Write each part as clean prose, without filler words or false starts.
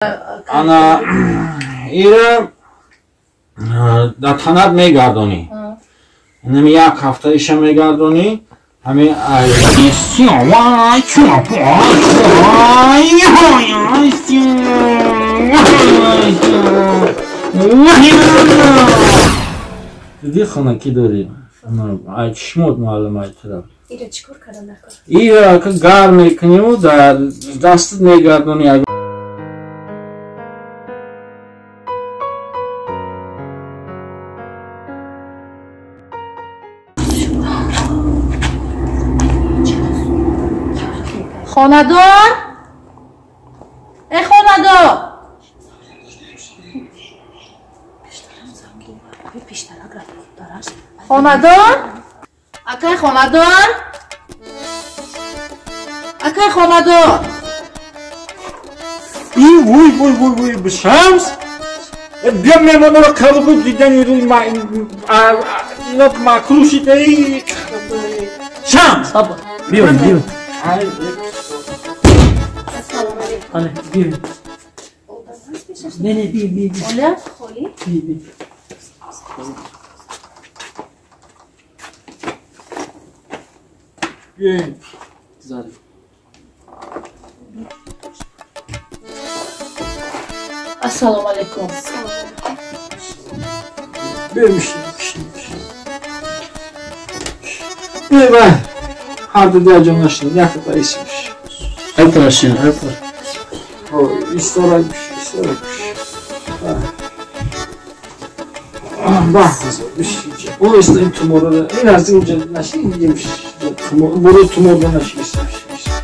Ana ира дар танат мегардонӣ. Нами як ҳафта иша мегардонӣ. Ҳамин диди хонакӣ дорем. Ай чишмот муаллим ай тараф. Ира чикор карда накор. Ира ка гарм мекунему дар дастат мегардонӣ. خانه‌دار ای خانه‌دار خانه‌دار اکای خانه‌دار اکای خانه‌دار وای بشمس بیا میمونه رو کلبو دیدن روی اینا مکروشی دایی شمس بیا Anne, bir. Ne, bir. Ola خالی Bir. Zarif. السلام علیکم Vermişim. Ben harda diyeceğimleştim. Yakıt ayısıymış. Arkadaşın. O istoraymış. Bak bir şey. O isteyim tumorunu. En az önce nasıl yemiş. Bunu tumordan nasıl istemiş.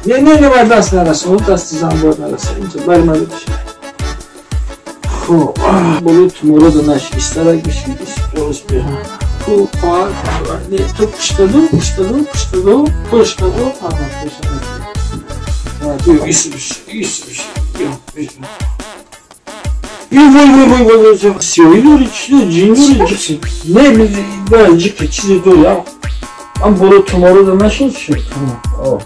Ne var dasın arası? O dastı zambon arası. Vermedi bir şey. Bunu tumordan nasıl isterekmiş. İstiyoruz bir. Bu par. Ne pıştadı. Yok istemiş. Vay. Siyahlar içinde cinler içinde. Ne bileyim cik içinde dur ya. Ama bunu tumuru da nasıl şey? Tamam.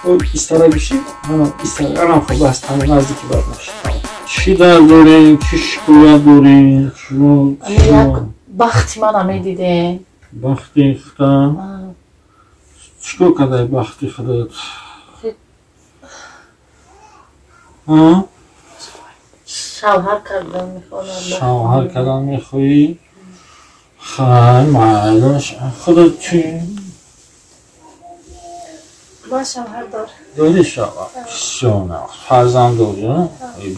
O istara bir şey. Ama istara. Anam bas tamam nazik varmış. Tamam. Çiğdar doğrayın, kişkuya doğrayın. Şunu. بخت منم دیدین Baktı xda. Çiko kadar baktı xda. Ha? شوهر کردن میخوانم شوهر کردن میخوایی؟ خیلی معلومش خودت چی؟ با شوهر دار داری شوهر؟ بسیار نقص فرزند داری نه؟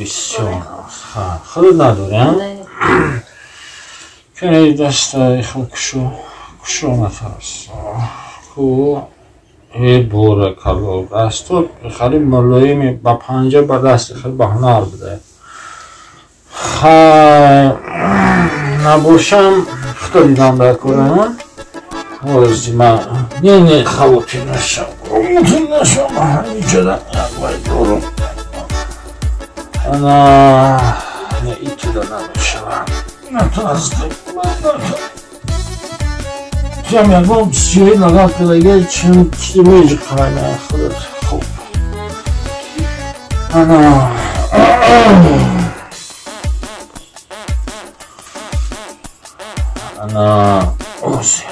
بسیار نقص خودت نداری هم؟ کنه دسته خود کشو نفرست خب ای بوره کلو دست تو خیلی ملایمی با پنجه با دست خیلی بهنار بده نباشم خدا دیدم در کنم وزی من نه خوابی نشم اینجا در نگوی دارم انا نه ایتی در نباشم نه تو از جمعه با بسیاری نگاه کنه چون کتی میجی کنم خدا خوب انا اوزی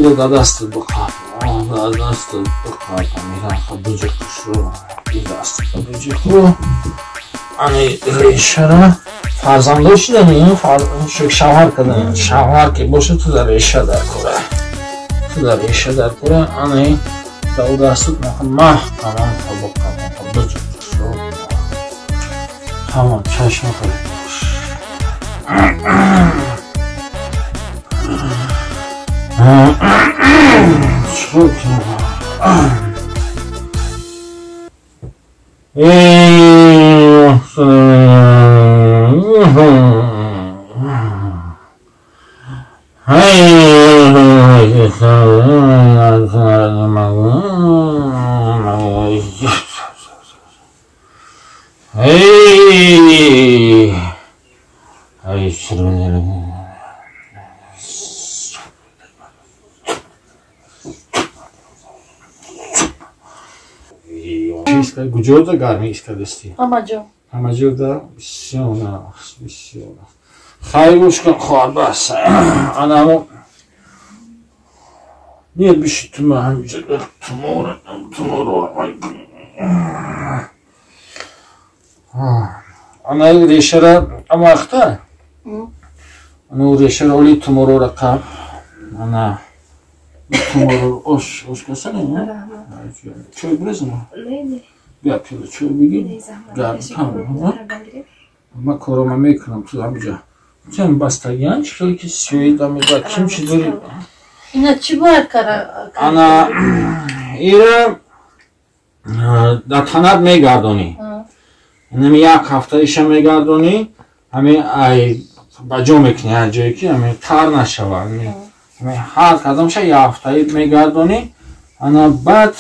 بوده دا دست بخواب میرم خب بجی خوش رو دست بجی خوب انی ریشه را فرزنداش داریم شوهر کردن شوهر که باشه تو در ریشه در کوره انی دا دست محکم خب بجی خوش رو تمام چشم خیلی çok искать. Куда гарми искать дасти? Амаҷо. Амаҷода бисёр. Хайр гӯш кун хоҳад бас. Анамо нет биши тума ҳамҷода тумора. Ана решара амахта. Ана решара оли тумора қаб. Ана тумора ош касане. Чой брезма? Не. Бия пила чой биги. Гам там. Ма корома мекунам ту ҳамҷа. Чен бастагиан чӣ ки сӯида меда ким чӣ дори? Ина чӣ бояд кара? Ана ира дар танаб мегардонӣ. Инами як ҳафта иша мегардонӣ. Ҳамин ай ба ҷо мекунӣ ҳар ҷое ки ҳамин тар нашавад. Ҳамин ҳар кадомша як ҳафтаи мегардонӣ. Ана баъд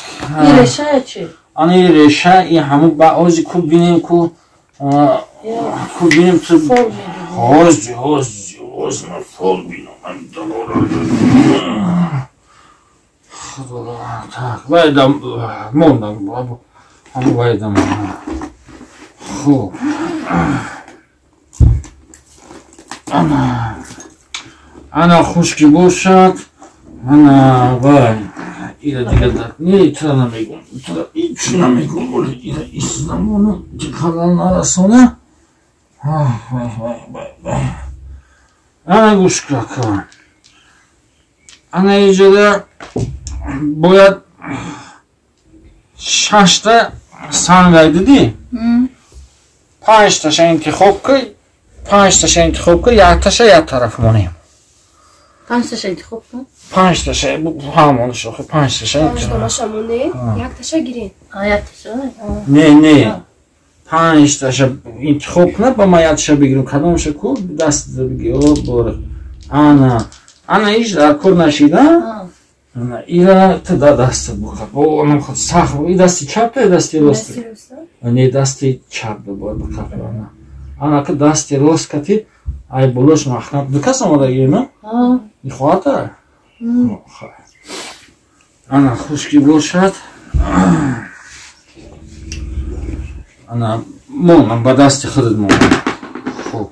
Ин решая чӣ? Ана ин реша ин ҳамун ба ози ку бинем ку бинем ту Фол медиҳӣ. ҳоз ма фол бинам. Так, вайдам мондам бабу. Ҳамун вайдам мондам. Хуб. Ана хушки бошад. Ана вай. Ира дига не итра намегум. Ичу намегум. Ира исламону дикалал нарасона. Вай. Ана гушка кан. Ана иҷода бояд 6 сангай дидӣ? 5 таша интихоб кӣ, як таша як тараф монем. 5 таша интихоб кун. 5 таша ҳамон шохи 5 таша интихоб. Тамоша монде. Як таша гирин. Як таша? Не. 5 таша интихоб кунад ба ман як таша бигирам. Кадомша ку даст биги о бора. Ана иш дар кор нашида. Ира ты да дастат бухад. Онам ход сахт. И дасти чап да дасти рост. Не дасти чап да бояд бухад. Ана ки дасти рост кати ай болош махнат. Дукасам ода гирна? Ихоата? Ана хушки бошад. Ана монам ба дасти худат монам. Хуб.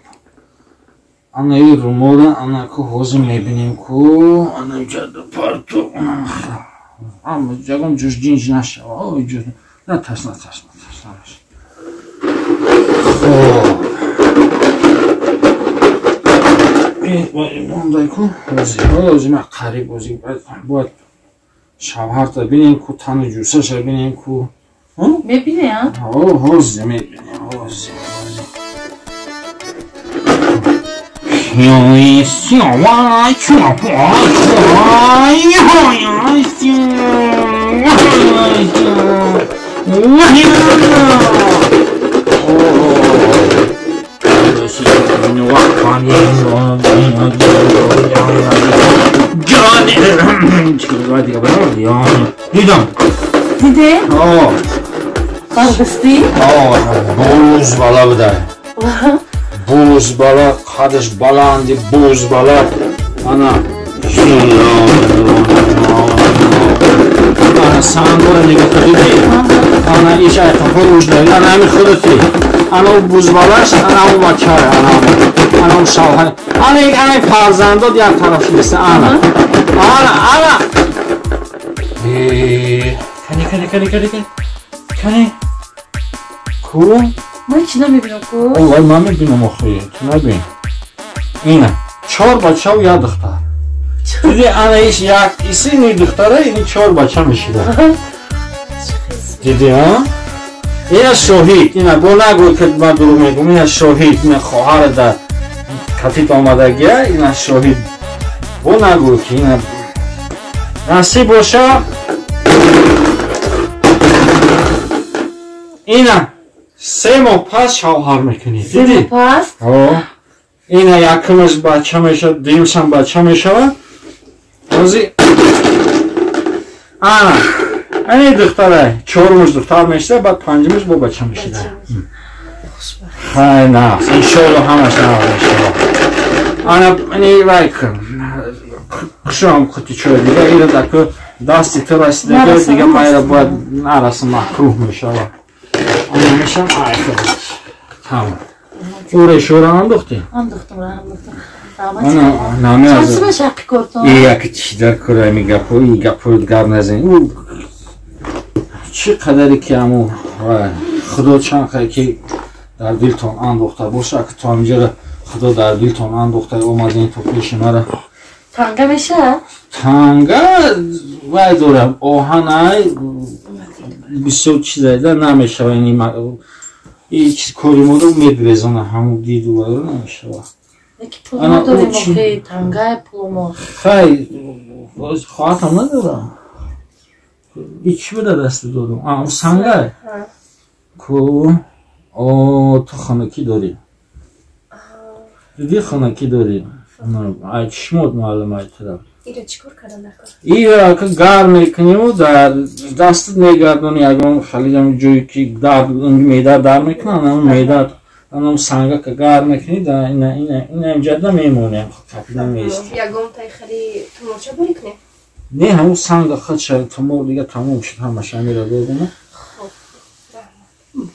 Ана ин румора, ана ку ҳозир мебинем ку ана ҷада парту. Ама ҷагон ҷуҷ нашава. Ой ҷуҷ. Наташ. Хуб. Мондай ку ҳозир ма қариб ҳозир бояд шавҳарта бинем ку тану ҷусаша бинем ку. Мебинем? Ҳозир мебинем. Диде? Барғисти? Буз бала будай. Буз бала, қадиш баланди буз бала. Ана сандора нигоҳ кардӣ. Ана иш айта фуруш дорӣ. Ана ҳамин худати. Ана буз балаш, ана он бачаи, ана он шавҳар. Ана фарзандот як тараф шудеста. Ана. Кани. Ку? Ман чӣ намебинам ку? Вай ман мебинам охӯи. Ту набин. Ина 4 бача ва як духтар. Диди ана иш як исини духтара, ини 4 бача мешида. Диди ҳа? Ина шоҳид, ина бо нагӯй ки ман дурӯғ мегӯям, ина шоҳид, ина хоҳар да катит омадагия, ина шоҳид. Бо нагӯй ки ина насиб боша. Ина 3 моҳ пас шавҳар мекунӣ. Диди? Пас? Ина якумаш бача мешавад, дуюмшам бача мешавад. Ҳозир ана ани духтара 4муш духтар мешавад, баъд 5муш бо бача мешавад. Хай на, иншоалло ҳамаш навад мешавад. Ана ани вай кун. Кушам қути чой дига ира даку дасти ту расидага дига майра бояд нараса маҳкруҳ мешавад. Anlamışam arkadaş. Tamam. Uğraşıyor andoktu. Andıktım. Ana ne yazdı? Çansıma şakı korktum. İyi yakı kişiler kurayımı kapı, iyi kapı garnezin. چقدر که همون خدا چند که در دلتون اندوخته باشه که تا اینجا خدا در دلتون اندوخته اومدین تو پیش مرا تنگه میشه؟ تنگه وای دارم آهنای بسیار چیزایی در نمیشه این چیز کاری ما رو میدرزونه همون دیدو رو نمیشه یکی پول نداریم که تنگه پول ما خیلی خواهتم ندارم ایچی بده دست دادم اون سنگه کو تو خانکی داری دیدی خانکی داری ای چشمات معلوم ای طرف ایره چیکار کردن نکن ایره که گرم میکنیم و در دستت میگردونی اگر خیلی جایی که میده در میکنن اون میده اون سنگه که گرم میکنی در این امجده میمونیم کپیده میست یگم تای خیلی تماشا باری کنه نه همون سنگ خود شد تمام دیگه تمام شد همش میره دادم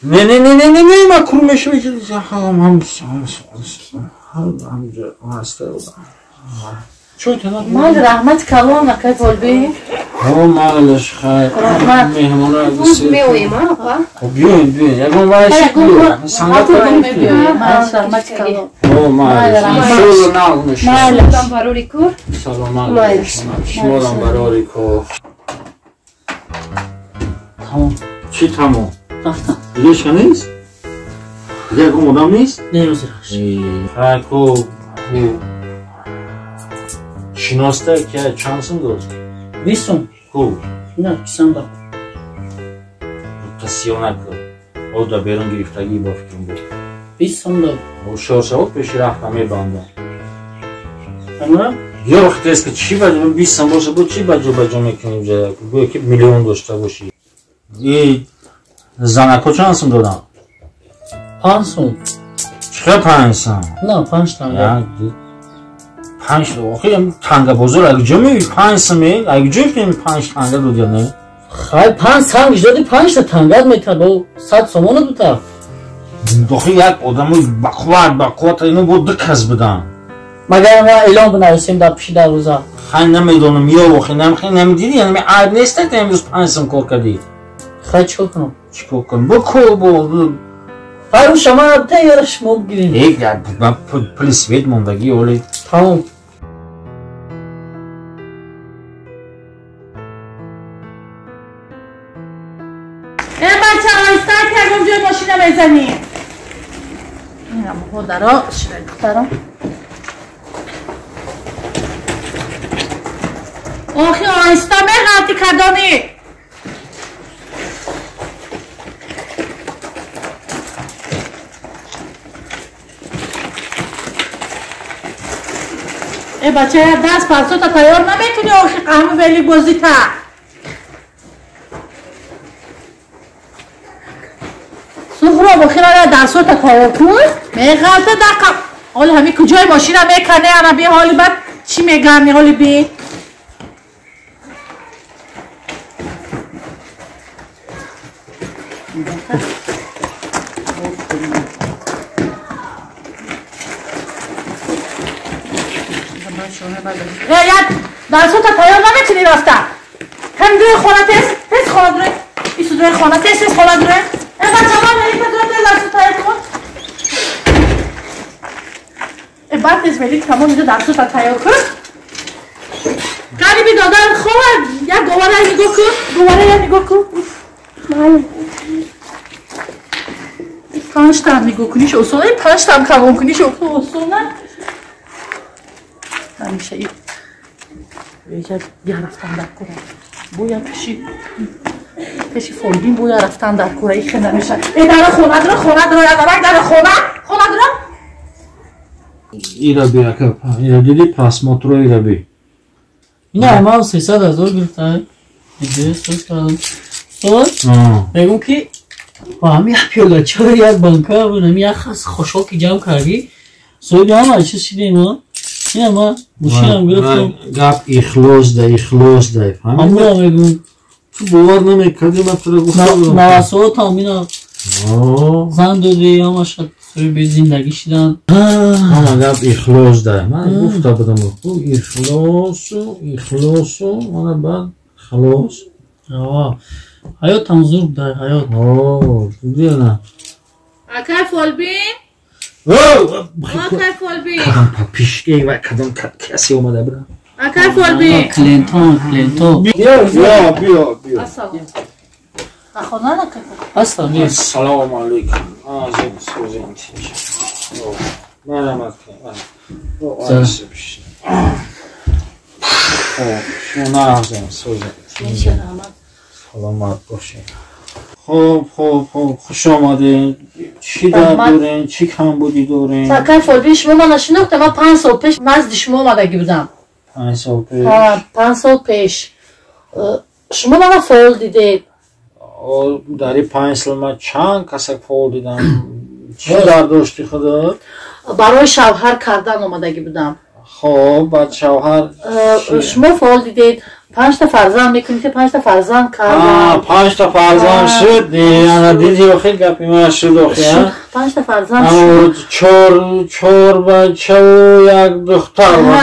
نه ما کرمش میشه هم هسته بودم چون تنها مال رحمت کلام نکای بولبی مالش خیر مهمونه میویم ها بیاین یکم وایس بیاین سنگت مال رحمت کلام مالش شروع نالمش سلام براری کور سلام علیکم شمالم براری کور تمام چی تمام رفتم دیگه شا نیست؟ دیگه یکم آدم نیست؟ نیروزی راش خیر کو شناسته که چانسون داد؟ 20 کو نه کسان دا تصیح نکرد او دا بیرون گرفتگی با فکرم بود 20 دا او شارشاوت پیشی رفتم میبندم امرا یه وقتی است که چی بجا 20 باشه بود چی بجا میکنیم جا گویا که میلیون داشته باشی این زنکو چانسون دادم 500 چقدر 500 نه 5 تا 5 آخه تنگه بزرگ اگه جا میبینی 5 میل اگه جا میبینی 5 تنگه داد یا نه خیلی 5 تنگ دادی 5 تا تنگت میتر با 100 سومانه دوتا آخه یک آدم بقوت اینو بود 2 کس بدن مگر ما اعلام بنویسیم در پیش در روزا خیلی نمیدونم یا واقعی خیلی نمیدیدی یعنی عیب نیسته که امروز 5 سم کار کردی خیلی چکار کنم چیکار کنم بکو فرو شما تیارش ما بگیریم یک من پلیس وید موندگی اولی تمام بچه ها استارت کردم جای ماشینه بزنیم اینم مادرها شیره دخترها آخی آهسته غلطی کردانی ای بچه دست پرسو تا تیار نمیتونی آخی قهمه ولی بازی تا سخرا بخیر آیا درسو تا تیار کن میغلطه دقم حالا همی کجای ماشینه میکنه انا بی حالی بعد چی میگم حالی بی درسو تا تیار نمیتونی راسته هم دوی خونه تست خونه دوی ایسو دوی خونه تست خونه دوی این بچه ما میری که دوی درسو تیار کن این بعد تست میری که تمام اینجا درسو تا تیار کن قریبی دادن خواه یک گواره نگاه کن گواره نگاه کن 5 تا نگاه کنیش اصول این 5 تا هم کمون کنیش اصول نه همیشه این یه رفتن در کوره بویا پیشی فولگین بویا رفتن در کوره ای خیلی نمیشه ای در خونه درو در خونه درو ایرا بیا که ایرا دیدی پاس موتورو ایرا بی نه ما 300,000 گرفتن دیگه سوز کردم سوز بگم که با هم یک پیولا چرا یک بانکا بودم یک خوشحاکی جمع کردی سوی همه چیز شدیم ها این ما ماشینم گرفتم گفت اخلاص ده همون میگم تو باور نمیکردی من تو رو گفتم نواسو تا مینا زن دادی اما شد به زندگی شدن. اما گفت اخلاص داره. من گفته بودم بگو اخلاص من بعد خلاص. حیات هم زور داره حیات. دیگه نه. اکر فالبین؟ اکر فالبین؟ کدام پا پیشگی و کدام کسی اومده برم. اکر فالبین؟ کلینتون. بیا. السلام. خانه نکن. اصلا سلام علیکم. آزم سوزن تیجا. مرحمت کن. شما آزم سوزن تیجا. سلامت باشین. خوب خوش آمدین. چی دارین؟ چی کم بودی دارین؟ اکر فالبین شما من نشناختم. من 5 سال پیش نزد شما آمدگی بودم. 5 سال پیش؟ 5 سال پیش. شما من فال دیدید. در این 5 سال من چند کسک فال دیدم. چی در داشتی خودت؟ برای شوهر کردن آمدگی بودم. خب بعد شوهر شما فال دیدید 5 تا فرزند میکنید. 5 تا فرزند کردن. 5 تا فرزند شد دیدی و خیلی گپی من شد آخه 5 تا فرزند شد. 4 بچه و 1 دختر بود.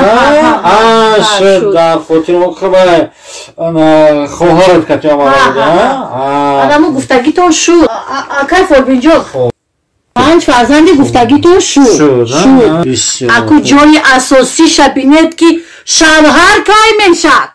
شد در خاطر مخبه خواهرت کتی آمده آدمو گفتگی تو شد. اکر فالبین جان 5 فرزند گفتگی تو شد. اکو جای اساسی شبینید که شوهر کای میشد.